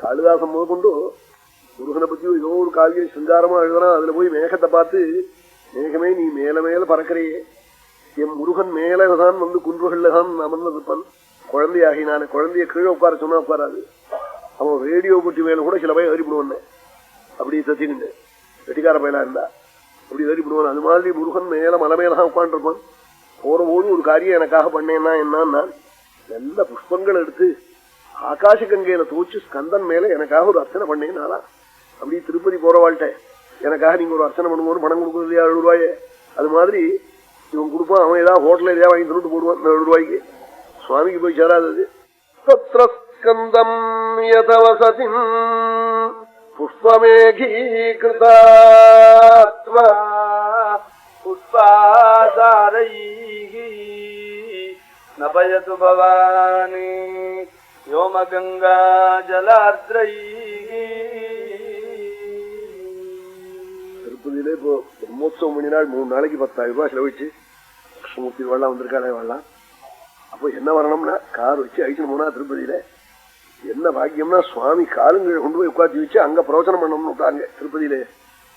காளிதாசன் முதற்கொண்டு முருகனை பத்தியும் ஏதோ ஒரு காவியம் சிங்காரமா எழுதுறான். அதுல போய் மேகத்தை பார்த்து, மேகமே நீ மேல மேல பறக்கிறையே, என் முருகன் மேலதான் வந்து குன்றுகள்ல தான் அமர்ந்திருப்பான் குழந்தையாகினால. குழந்தைய கீழே உட்கார சொன்னா உட்காராது. அவன் ரேடியோ குட்டி மேல கூட சில பயம் ஏறிப்படுவான். அப்படி தத்திக்கிண்டு வெட்டிக்கார பயலா இருந்தா அப்படி ஏறிப்படுவான். அது மாதிரி முருகன் மேல மலை மேலதான் உட்காந்துருப்பான். போறபோது ஒரு காரியம் எனக்காக பண்ணேன்னா என்னன்னா, நல்ல புஷ்பங்கள் எடுத்து ஆகாச கங்கையில தோச்சு ஸ்கந்தன் மேல எனக்காக ஒரு அர்ச்சனை பண்ணேன்னாலா. அப்படி திருப்பதி போற வாழ்க்கை எனக்காக நீங்க ஒரு அர்ச்சனை பண்ணும்போது பணம் கொடுக்குறது 7 ரூபாயே, அது மாதிரி இவன் கொடுப்பான். அவன் ஏதாவது ஹோட்டல்ல எதாவது வாங்கி தந்துட்டு போடுவான். 7 ரூபாய்க்கு சுவாமிக்கு போய் சேராது. ஸ்கந்தம் யதவசதி புஷ்பமேகீகிருதாத்மா புஷ்பாதாரைஹி நபயது பவானி யோம கங்கா ஜலாத்ரைஹி. திருப்பதியிலே இப்போ பிரம்மோத்சவம் மணி நாள் 3 நாளைக்கு 10,000 ரூபாய் செலவிச்சு கிருஷ்ணமூர்த்தி வாழலாம் வந்திருக்காளே வாழலாம். அப்போ என்ன வரணும்னா கார் வச்சு அழிச்சுன்னு போனா திருப்பதியில என்ன பாக்கியம்னா சுவாமி காலுங்களை கொண்டு போய் உட்காந்து வச்சு அங்க பிரவச்சனம் பண்ணணும்னு விட்டாங்க. திருப்பதியில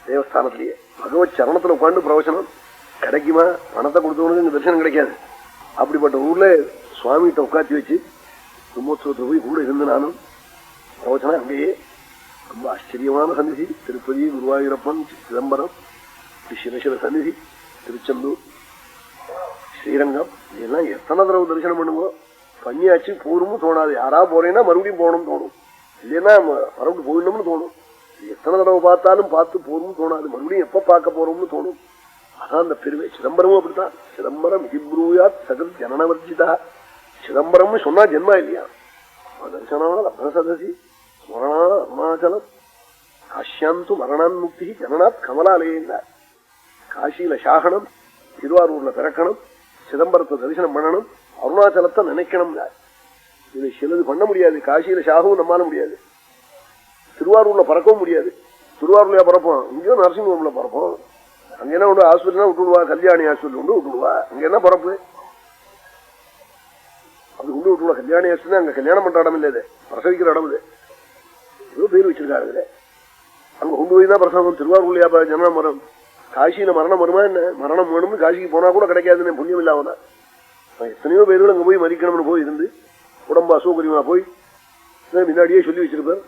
தேவஸ்தானத்திலேயே பகவத் சரணத்துல உட்காந்து பிரவச்சனம் கிடைக்குமா? பணத்தை கொடுத்தவனுக்கு இங்க தரிசனம் கிடைக்காது. அப்படிப்பட்ட ஊர்ல சுவாமிகிட்ட உட்காந்து வச்சு பிரம்மோத்சவத்தை போய் கூட இருந்து நானும் பிரவச்சனம் அங்கேயே. ரொம்ப ஆச்சரியமான சந்நிதி திருப்பதி, குருவாயூரப்பன், சிதம்பரம், சிவசிவ சந்நிதி, திருச்செந்தூர், ஸ்ரீரங்கம், இதெல்லாம் எத்தனை தடவை தரிசனம் பண்ணுவோம். பண்ணியாச்சு போரும்னு தோணாது. யாரா போறேன்னா மறுபடியும் போகணும்னு தோணும், இல்லைன்னா மறுபடியும் போயிடணும்னு தோணும். எத்தனை தடவை பார்த்தாலும் பார்த்து போறோம்னு தோணாது, மறுபடியும் எப்ப பார்க்க போறோம்னு தோணும். அதான் அந்த பெருமை. சிதம்பரமும் அப்படித்தான். சிதம்பரம் ஹிப்ரூயாத் சகல் ஜனனவர்ஜிதா. சிதம்பரம் சொன்னா ஜென்மா இல்லையா. தர்சனா லப்னசதி ஸ்மரணா அருணாச்சலம் காஷ்யாந்து மரணான் முக்தி ஜனநாத் கமலாலயன்னார். காசியில சாகனம், திருவாரூர்ல பிறக்கணும், சிதம்பரத்தை தரிசனம் பண்ணணும், அருணாச்சலத்தை நினைக்கணும். இது சிலது பண்ண முடியாது. காசியில சாகவும் நம்மால முடியாது, திருவாரூர்ல பறக்கவும் முடியாது. திருவாரூர்லயா பறப்போம், இங்கேயும் நரசிம்மல பறப்போம். அங்க என்ன உண்டு, ஹாஸ்பிட்டல் விட்டுடுவா, கல்யாணி ஹாஸ்பிட்டல் உண்டு விட்டுடுவா. அங்க என்ன பறப்பு அது உண்டு விட்டுடுவா. கல்யாணி ஹாஸ்பிட்டல் அங்க கல்யாணம் பண்ற இடம் இல்ல, பிரசவிக்கிற இடம் இது. ஏதோ பேர் வச்சிருக்காரு. அங்க கொண்டு போய் தான் பிரசவம். திருவாரூர்லயா ஜனனம் மரம். காசியில மரணம் வருமா என்ன? மரணம் வேணும்னு காசிக்கு போனா கூட கிடைக்காதுன்னு புண்ணியம் இல்லாமதான். எத்தனையோ பேர்கள் அங்க போய் மறிக்கணும்னு போய் இருந்து உடம்பு அசௌகரியமா போய் முன்னாடியே சொல்லி வச்சிருப்பேன்.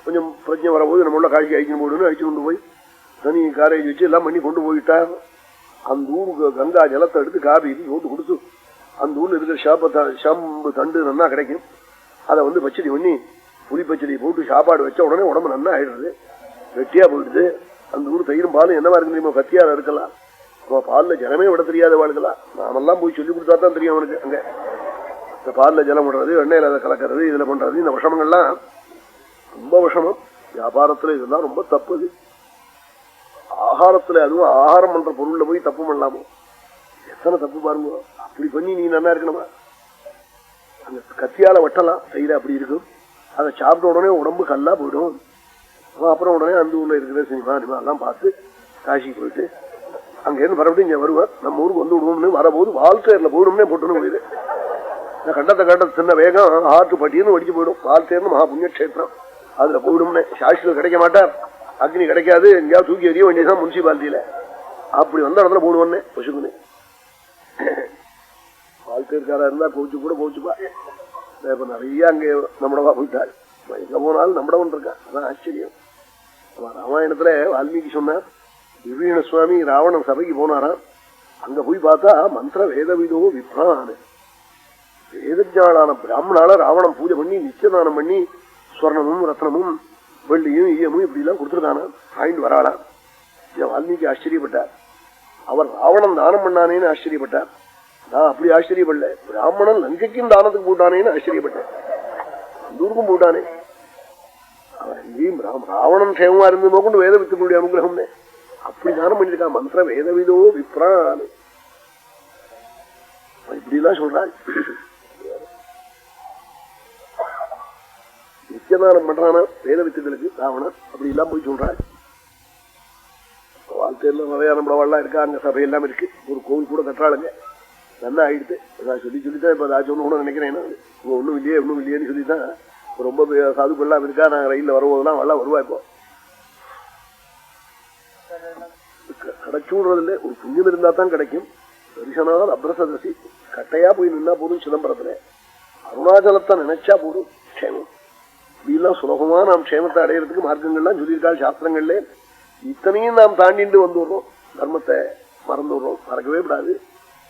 கொஞ்சம் பிரச்சனை வரபோது நம்ம உள்ள காட்சி அழிச்சு போடுன்னு அழிச்சு கொண்டு போய் தனி காரேஜ் வச்சு எல்லாம் பண்ணி கொண்டு போயிட்டா அந்த ஊருக்கு கங்கா ஜலத்தை எடுத்து காபி போட்டு கொடுத்து அந்த ஊர்ல இருக்கிற ஷாம்பு தண்டு நன்னா கிடைக்கும். அதை பச்சடி பண்ணி புளி பச்சடி போட்டு சாப்பாடு வச்ச உடனே உடம்பு நன்னா ஆயிடுறது, வெட்டியா போயிடுது. அந்த ஊர் தயிரும் பாலும் என்னவா இருக்கு தெரியுமா? கத்தியால இருக்கலாம். பால்ல ஜலமே விட தெரியாத வாழ்க்கலாம். நாமெல்லாம் போய் சொல்லி கொடுத்தா தான் தெரியும் அவனுக்கு. அங்க இந்த பால்ல ஜலம் விடுறது, எண்ணெயில அதை கலக்கிறது, இதுல பண்றது, இந்த விஷமங்கள்லாம் ரொம்ப விஷமம். வியாபாரத்துல இதெல்லாம் ரொம்ப தப்புது. ஆகாரத்துல, அதுவும் ஆகாரம் பண்ற பொருள்ல போய் தப்பு பண்ணலாமோ? எத்தனை தப்பு பாருங்க. அப்படி பண்ணி நீ நல்லா இருக்கணுமா? அந்த கத்தியால வெட்டலாம், தயிர அப்படி இருக்கும். அதை சாப்பிட்ட உடனே உடம்பு கல்லா போயிடும். அப்புறம் உடனே அந்த ஊர்ல இருக்கிற சினிமா எல்லாம் பார்த்து காசிக்கு போயிட்டு அங்கேருந்து மறுபடியும் இங்க வருவார். நம்ம ஊருக்கு விடுவோம்னு வரபோது வால்டேர்ல போயிடும்னே போட்டுன்னு போயிடு. கண்டத்தை சின்ன வேகம் ஆற்று பட்டியன்னு வடிச்சு போயிடும். வால்டேர்னு மகா புண்ணியக்ஷேத்திரம், அதுல போயிடும்னே. சாட்சியில் கிடைக்க மாட்டார், அக்னி கிடைக்காது, எங்கேயாவது தூக்கி எறிய வேண்டியதான் முனிசிபாலிட்டியில. அப்படி வந்த இடத்துல போடுவோன்னே பசுக்குன்னு. வால்டேர்காரா இருந்தா கோச்சு கூட கோச்சுப்பா. இப்ப நிறைய அங்கே நம்மடவா போயிட்டாள். எங்க போனாலும் நம்மடவன் இருக்கா. அதான் ஆச்சரியம். ராமாயணத்துல வால்மீகி சொன்னார், விபீஷண சுவாமி ராவணன் சபைக்கு போனாராம். அங்க போய் பார்த்தா மந்திர வேதவிதோ விப்ரான், வேதஜானான பிராமணால ராவணன் பூஜை பண்ணி நிச்சயதானம் பண்ணி ஸ்வர்ணமும் ரத்னமும் வெள்ளியும் ஈயமும் இப்படி எல்லாம் கொடுத்துருக்கானா வாங்கிட்டு வராளா. வால்மீகி ஆச்சரியப்பட்டார். அவர் ராவணன் தானம் பண்ணானேன்னு ஆச்சரியப்பட்டார். நான் அப்படி ஆச்சரியப்படல, பிராமணன் லங்கைக்கும் தானத்துக்கு போட்டானேன்னு ஆச்சரியப்பட்டேன். தூருக்கும் போட்டானே. ராவணன் சேவமா இருந்து கொண்டு வேத வித்துடைய அனுகிரகம்னே அப்படி தானம் பண்ணிருக்கான். மந்திர வேதவிதோ விப்ரான் இப்படி எல்லாம் சொல்றாள். நிச்சயதானம் பண்றானா வேத வித்துகளுக்கு ராவணன், அப்படி எல்லாம் போய் சொல்றாள். வாழ்க்கையில நிறைய நம்மளவெல்லாம் இருக்கா, அங்க சபையெல்லாம் இருக்கு. ஒரு கோவில் கூட கட்டுறாளுங்க, நல்லா ஆயிடுத்து. சொல்லி சொல்லித்தான் இப்ப ஏதாச்சும் ஒண்ணு கூட நினைக்கிறேன். ஒண்ணும் இல்லையே ஒண்ணும் இல்லையேன்னு சொல்லித்தான் ரொம்ப சாதுக்கெல்லாம் இருக்கா. நாங்க ரயில்ல வரும்போதெல்லாம் அவெல்லாம் வருவா. இப்போ கிடைச்சுடுறதில்ல. ஒரு புண்ணியம் இருந்தா தான் கிடைக்கும். தரிசனால் அப்ரசதசி கட்டையா போய் நின்னா போதும். சிதம்பரத்துல அருணாச்சலத்தை நினைச்சா போதும் க்ஷேமம். இப்படிலாம் சுலபமா நாம் க்ஷேமத்தை அடையிறதுக்கு மார்க்கங்கள்லாம் சொல்லியிருக்காள் சாஸ்திரங்கள்ல. இத்தனையும் நாம் தாண்டிட்டு வந்துடுறோம். தர்மத்தை மறந்துடுறோம். மறக்கவே கூடாது.